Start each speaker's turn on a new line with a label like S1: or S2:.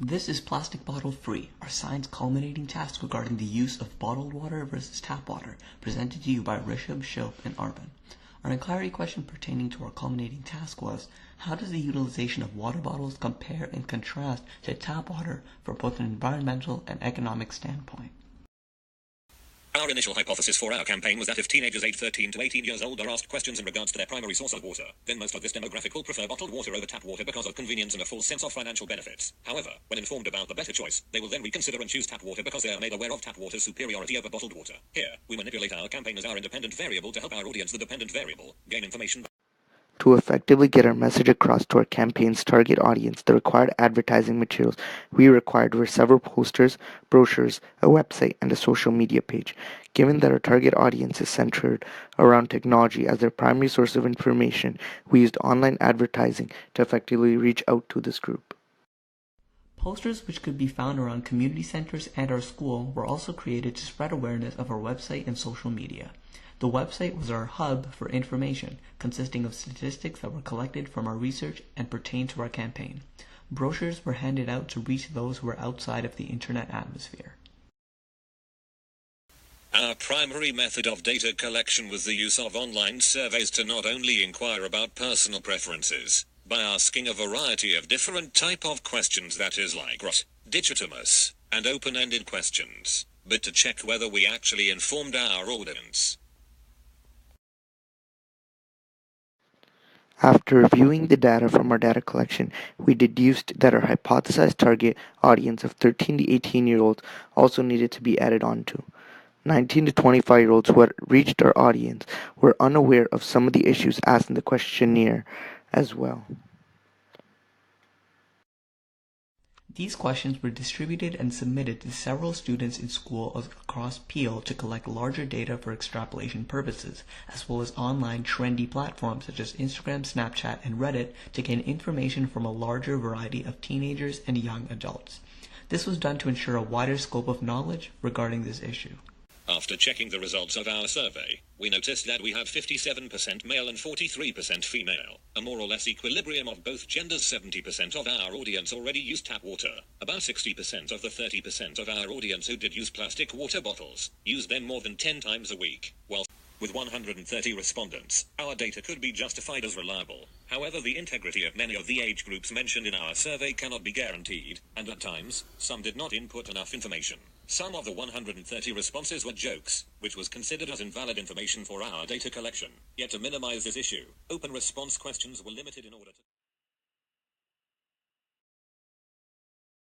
S1: This is Plastic Bottle Free, our science culminating task regarding the use of bottled water versus tap water, presented to you by Rishabh, Shilp, and Arban. Our inquiry question pertaining to our culminating task was, how does the utilization of water bottles compare and contrast to tap water for both an environmental and economic standpoint?
S2: Our initial hypothesis for our campaign was that if teenagers aged 13 to 18 years old are asked questions in regards to their primary source of water, then most of this demographic will prefer bottled water over tap water because of convenience and a full sense of financial benefits. However, when informed about the better choice, they will then reconsider and choose tap water because they are made aware of tap water's superiority over bottled water. Here, we manipulate our campaign as our independent variable to help our audience, the dependent variable, gain information.
S3: To effectively get our message across to our campaign's target audience, the required advertising materials we required were several posters, brochures, a website, and a social media page. Given that our target audience is centered around technology as their primary source of information, we used online advertising to effectively reach out to this group.
S1: Posters which could be found around community centers and our school were also created to spread awareness of our website and social media. The website was our hub for information, consisting of statistics that were collected from our research and pertained to our campaign. Brochures were handed out to reach those who were outside of the internet atmosphere.
S2: Our primary method of data collection was the use of online surveys to not only inquire about personal preferences, by asking a variety of different type of questions, that is like ROS, digitamus, and open-ended questions, but to check whether we actually informed our audience.
S3: After reviewing the data from our data collection, we deduced that our hypothesized target audience of 13 to 18-year-olds also needed to be added onto. 19 to 25-year-olds who had reached our audience were unaware of some of the issues asked in the questionnaire as well.
S1: These questions were distributed and submitted to several students in schools across Peel to collect larger data for extrapolation purposes, as well as online trendy platforms such as Instagram, Snapchat, and Reddit to gain information from a larger variety of teenagers and young adults. This was done to ensure a wider scope of knowledge regarding this issue.
S2: After checking the results of our survey, we noticed that we had 57% male and 43% female, a more or less equilibrium of both genders. 70% of our audience already used tap water. About 60% of the 30% of our audience who did use plastic water bottles used them more than 10 times a week, while with 130 respondents, our data could be justified as reliable. However, the integrity of many of the age groups mentioned in our survey cannot be guaranteed, and at times, some did not input enough information. Some of the 130 responses were jokes, which was considered as invalid information for our data collection. Yet to minimize this issue, open response questions were limited in order to